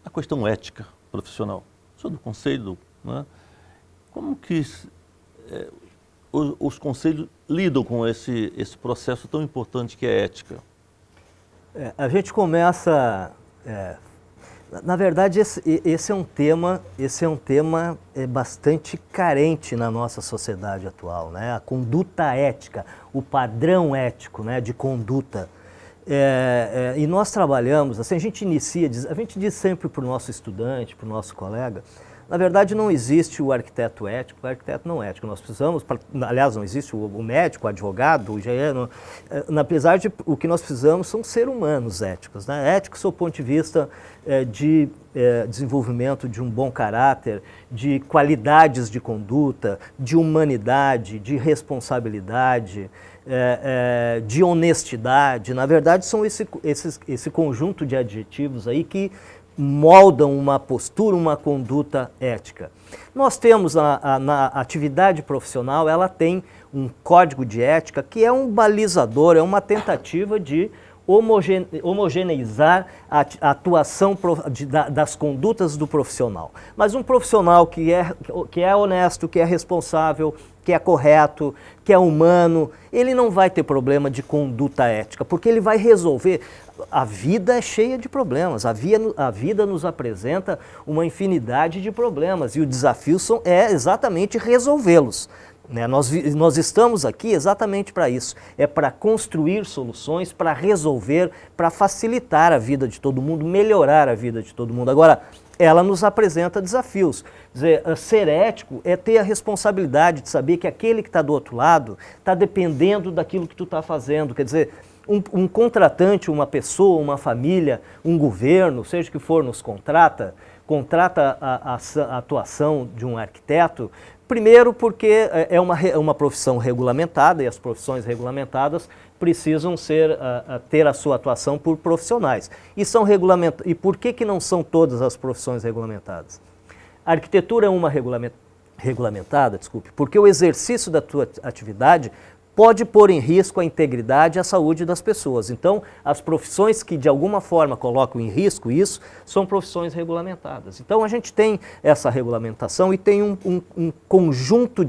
a questão ética profissional. Sou do conselho, né? Como que os conselhos lidam com esse processo tão importante que é a ética? A gente começa... na verdade, esse é um tema bastante carente na nossa sociedade atual, né? A conduta ética, o padrão ético, né, de conduta. E nós trabalhamos, assim, a gente diz sempre para o nosso estudante, para o nosso colega, na verdade não existe o arquiteto ético, o arquiteto não ético. Nós precisamos, aliás, não existe o médico, o advogado, o engenheiro, apesar de o que nós precisamos são seres humanos éticos, né? Éticos do ponto de vista de desenvolvimento de um bom caráter, de qualidades de conduta, de humanidade, de responsabilidade, de honestidade. Na verdade, são esse conjunto de adjetivos aí que moldam uma postura, uma conduta ética. Nós temos na atividade profissional, ela tem um código de ética que é um balizador, é uma tentativa de homogeneizar a atuação das condutas do profissional. Mas um profissional que é honesto, que é responsável, que é correto, que é humano, ele não vai ter problema de conduta ética, porque ele vai resolver. A vida é cheia de problemas, a vida nos apresenta uma infinidade de problemas e o desafio é exatamente resolvê-los. Nós estamos aqui exatamente para isso, é para construir soluções, para resolver, para facilitar a vida de todo mundo, melhorar a vida de todo mundo. Agora, ela nos apresenta desafios. Quer dizer, ser ético é ter a responsabilidade de saber que aquele que está do outro lado está dependendo daquilo que tu está fazendo. Quer dizer, um contratante, uma pessoa, uma família, um governo, seja o que for, nos contrata a atuação de um arquiteto, primeiro porque é uma profissão regulamentada e as profissões regulamentadas precisam ter a sua atuação por profissionais. E por que não são todas as profissões regulamentadas? A arquitetura é uma regulamentada, porque o exercício da tua atividade pode pôr em risco a integridade e a saúde das pessoas. Então, as profissões que de alguma forma colocam em risco isso, são profissões regulamentadas. Então, a gente tem essa regulamentação e tem um conjunto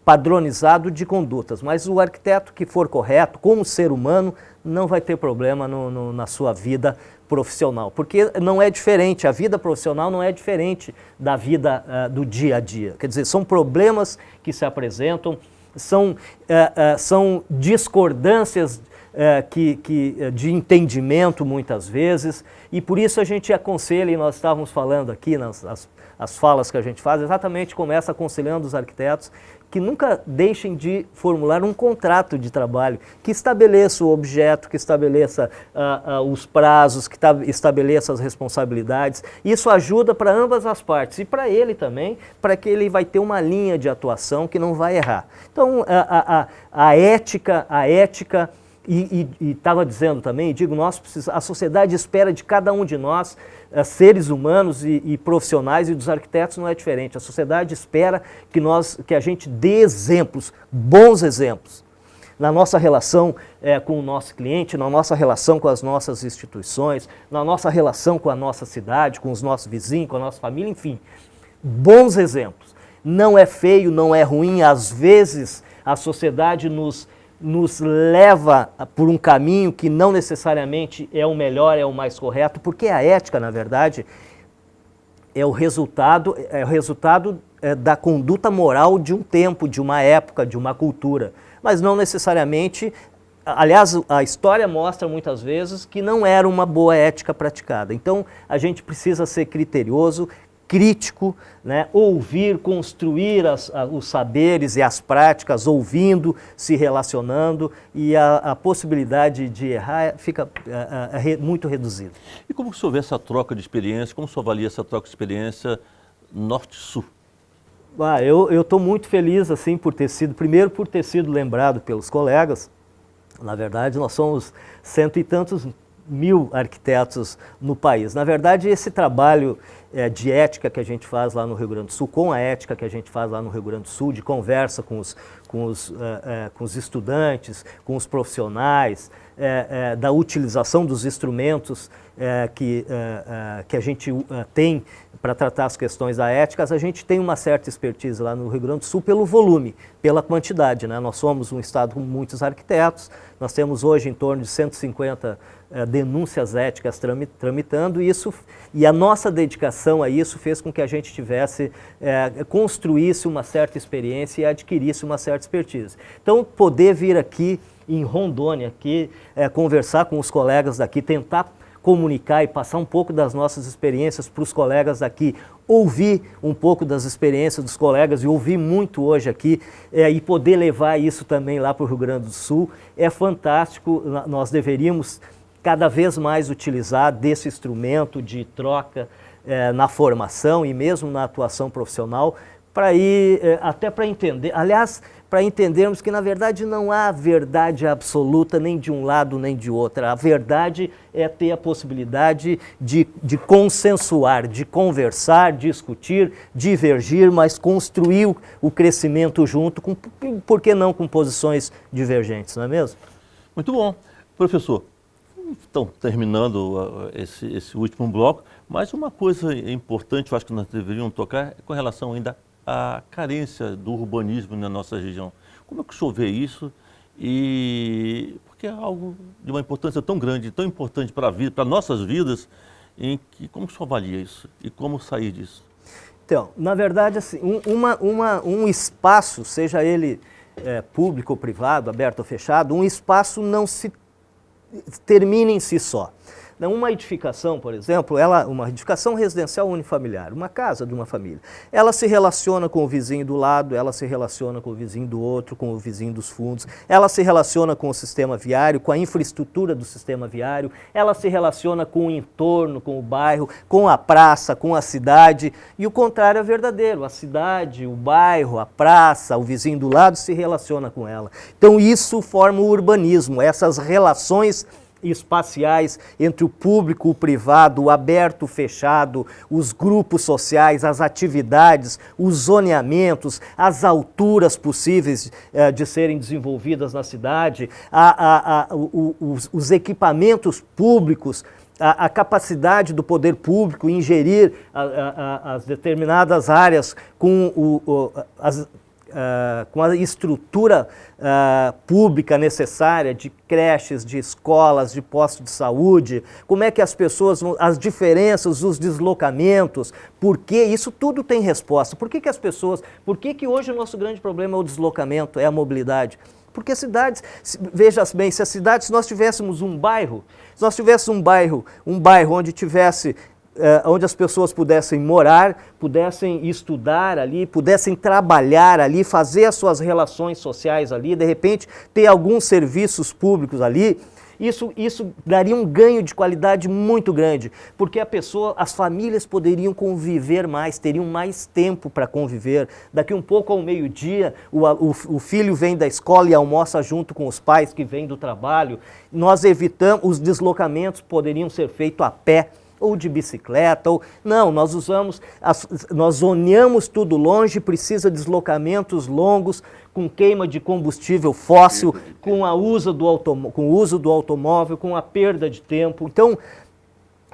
padronizado de condutas, mas o arquiteto que for correto, como ser humano, não vai ter problema na sua vida profissional, porque não é diferente, a vida profissional não é diferente da vida do dia a dia. Quer dizer, são problemas que se apresentam, são discordâncias de entendimento muitas vezes, e por isso a gente aconselha, e nós estávamos falando aqui as falas que a gente faz, exatamente começa aconselhando os arquitetos que nunca deixem de formular um contrato de trabalho que estabeleça o objeto, que estabeleça os prazos, que estabeleça as responsabilidades. Isso ajuda para ambas as partes e para ele também, para que ele vai ter uma linha de atuação que não vai errar. Então, a ética, e estava dizendo também, digo, a sociedade espera de cada um de nós, seres humanos e profissionais, e dos arquitetos não é diferente. A sociedade espera que a gente dê exemplos, bons exemplos, na nossa relação com o nosso cliente, na nossa relação com as nossas instituições, na nossa relação com a nossa cidade, com os nossos vizinhos, com a nossa família, enfim, bons exemplos. Não é feio, não é ruim, às vezes a sociedade nos leva por um caminho que não necessariamente é o melhor, é o mais correto, porque a ética, na verdade, é o resultado da conduta moral de um tempo, de uma época, de uma cultura, mas não necessariamente. Aliás, a história mostra muitas vezes que não era uma boa ética praticada. Então, a gente precisa ser criterioso, crítico, né? Ouvir, construir os saberes e as práticas, ouvindo, se relacionando, e a possibilidade de errar fica muito reduzida. E como que o senhor vê essa troca de experiência, como o senhor avalia essa troca de experiência norte-sul? Eu estou muito feliz assim, por ter sido lembrado pelos colegas. Na verdade, nós somos 100 e tantos mil arquitetos no país. Na verdade, esse trabalho de ética que a gente faz lá no Rio Grande do Sul, com a ética que a gente faz lá no Rio Grande do Sul, de conversa com os estudantes, com os profissionais, da utilização dos instrumentos que a gente tem para tratar as questões da ética, a gente tem uma certa expertise lá no Rio Grande do Sul pelo volume, pela quantidade, né? Nós somos um estado com muitos arquitetos, nós temos hoje em torno de 150 denúncias éticas tramitando, e a nossa dedicação a isso fez com que a gente construísse uma certa experiência e adquirisse uma certa expertise. Então, poder vir aqui em Rondônia, conversar com os colegas daqui, tentar comunicar e passar um pouco das nossas experiências para os colegas daqui, ouvir um pouco das experiências dos colegas, e ouvir muito hoje aqui, e poder levar isso também lá para o Rio Grande do Sul, é fantástico. Nós deveríamos cada vez mais utilizar desse instrumento de troca na formação e mesmo na atuação profissional, até para entender, aliás, para entendermos que na verdade não há verdade absoluta nem de um lado nem de outro. A verdade é ter a possibilidade de consensuar, de conversar, discutir, divergir, mas construir o crescimento junto, por que não com posições divergentes, não é mesmo? Muito bom. Professor, então, terminando esse último bloco, mas uma coisa importante, eu acho que nós deveríamos tocar, é com relação ainda à carência do urbanismo na nossa região. Como é que o senhor vê isso? Porque é algo de uma importância tão grande, tão importante para a vida, para nossas vidas, como o senhor avalia isso e como sair disso? Então, na verdade, assim, um espaço, seja ele público ou privado, aberto ou fechado, um espaço não se termina em si só. Uma edificação, por exemplo, uma edificação residencial unifamiliar, uma casa de uma família, ela se relaciona com o vizinho do lado, ela se relaciona com o vizinho do outro, com o vizinho dos fundos, ela se relaciona com o sistema viário, com a infraestrutura do sistema viário, ela se relaciona com o entorno, com o bairro, com a praça, com a cidade, e o contrário é verdadeiro, a cidade, o bairro, a praça, o vizinho do lado se relaciona com ela. Então isso forma o urbanismo, essas relações espaciais entre o público, o privado, o aberto, o fechado, os grupos sociais, as atividades, os zoneamentos, as alturas possíveis de serem desenvolvidas na cidade, os equipamentos públicos, a capacidade do poder público em gerir as determinadas áreas com a estrutura pública necessária de creches, de escolas, de postos de saúde, como é que as pessoas, as diferenças, os deslocamentos, por que isso tudo tem resposta. Por que as pessoas, por que hoje o nosso grande problema é o deslocamento, é a mobilidade? Porque as cidades, veja bem, se nós tivéssemos um bairro, onde tivesse onde as pessoas pudessem morar, pudessem estudar ali, pudessem trabalhar ali, fazer as suas relações sociais ali, de repente ter alguns serviços públicos ali, isso daria um ganho de qualidade muito grande, porque as famílias poderiam conviver mais, teriam mais tempo para conviver. Daqui um pouco ao meio-dia, o filho vem da escola e almoça junto com os pais que vêm do trabalho. Nós evitamos, os deslocamentos poderiam ser feitos a pé, ou de bicicleta, nós zoneamos tudo longe, precisa de deslocamentos longos, com queima de combustível fóssil, com o uso do automóvel, com a perda de tempo. Então,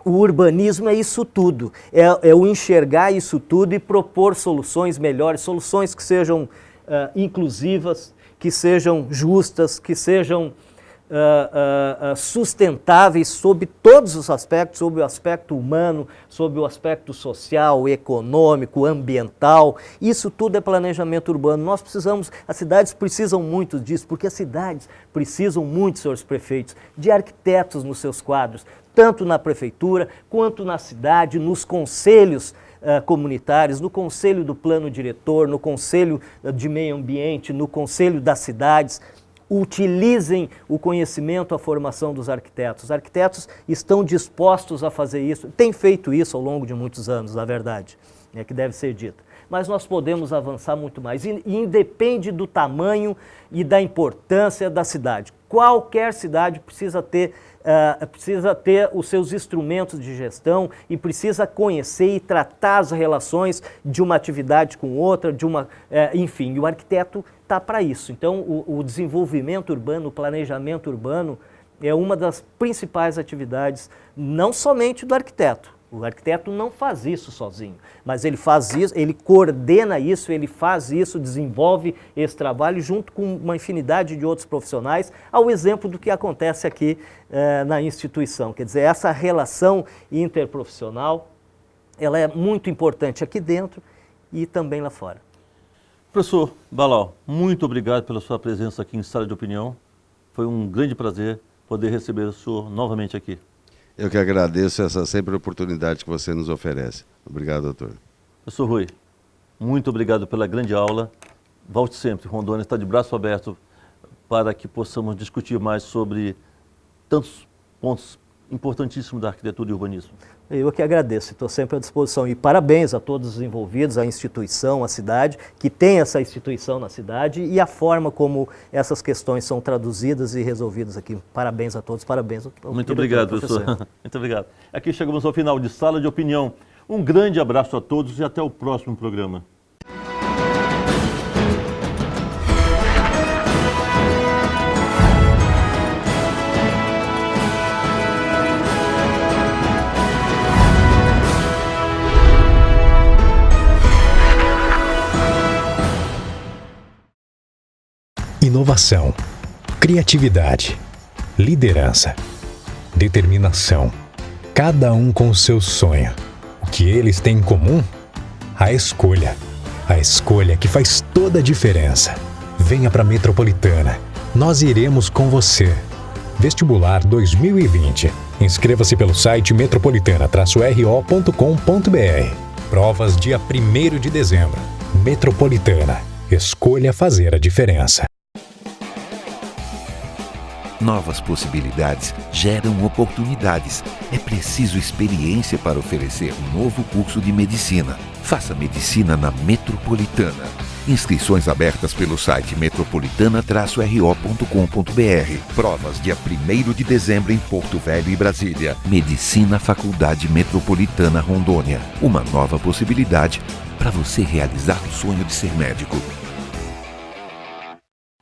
o urbanismo é isso tudo, é o enxergar isso tudo e propor soluções melhores, soluções que sejam inclusivas, que sejam justas, que sejam sustentáveis sob todos os aspectos, sob o aspecto humano, sob o aspecto social, econômico, ambiental. Isso tudo é planejamento urbano. As cidades precisam muito disso, porque as cidades precisam muito, senhores prefeitos, de arquitetos nos seus quadros, tanto na prefeitura quanto na cidade, nos conselhos comunitários, no conselho do plano diretor, no conselho de meio ambiente, no conselho das cidades. Utilizem o conhecimento, a formação dos arquitetos. Os arquitetos estão dispostos a fazer isso, têm feito isso ao longo de muitos anos, na verdade, que deve ser dito. Mas nós podemos avançar muito mais, e independe do tamanho e da importância da cidade. Qualquer cidade precisa ter os seus instrumentos de gestão e precisa conhecer e tratar as relações de uma atividade com outra, enfim, o arquiteto está para isso. Então, o desenvolvimento urbano, o planejamento urbano é uma das principais atividades, não somente do arquiteto. O arquiteto não faz isso sozinho, mas ele faz isso, ele coordena isso, ele faz isso, desenvolve esse trabalho junto com uma infinidade de outros profissionais, ao exemplo do que acontece aqui na instituição. Quer dizer, essa relação interprofissional, ela é muito importante aqui dentro e também lá fora. Professor Ballau, muito obrigado pela sua presença aqui em Sala de Opinião. Foi um grande prazer poder receber o senhor novamente aqui. Eu que agradeço essa sempre oportunidade que você nos oferece. Obrigado, doutor. Professor Rui, muito obrigado pela grande aula. Volte sempre, Rondônia está de braço aberto para que possamos discutir mais sobre tantos pontos importantíssimos da arquitetura e urbanismo. Eu que agradeço, estou sempre à disposição. E parabéns a todos os envolvidos, à instituição, à cidade, que tem essa instituição na cidade e a forma como essas questões são traduzidas e resolvidas aqui. Parabéns a todos, parabéns ao Muito obrigado, professor. Muito obrigado. Aqui chegamos ao final de Sala de Opinião. Um grande abraço a todos e até o próximo programa. Inovação, criatividade, liderança, determinação. Cada um com o seu sonho. O que eles têm em comum? A escolha. A escolha que faz toda a diferença. Venha para a Metropolitana. Nós iremos com você. Vestibular 2020. Inscreva-se pelo site metropolitana-ro.com.br. Provas dia 1º de dezembro. Metropolitana. Escolha fazer a diferença. Novas possibilidades geram oportunidades. É preciso experiência para oferecer um novo curso de medicina. Faça medicina na Metropolitana. Inscrições abertas pelo site metropolitana-ro.com.br. Provas dia 1º de dezembro em Porto Velho e Brasília. Medicina Faculdade Metropolitana Rondônia. Uma nova possibilidade para você realizar o sonho de ser médico.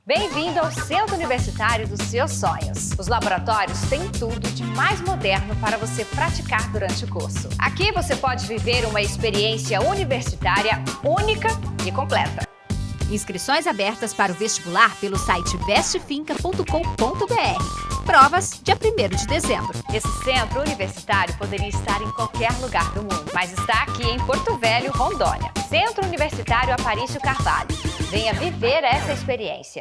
Bem-vindo ao Centro Universitário dos seus sonhos. Os laboratórios têm tudo de mais moderno para você praticar durante o curso. Aqui você pode viver uma experiência universitária única e completa. Inscrições abertas para o vestibular pelo site bestfinca.com.br. Provas dia 1º de dezembro. Esse centro universitário poderia estar em qualquer lugar do mundo, mas está aqui em Porto Velho, Rondônia. Centro Universitário Aparício Carvalho. Venha viver essa experiência.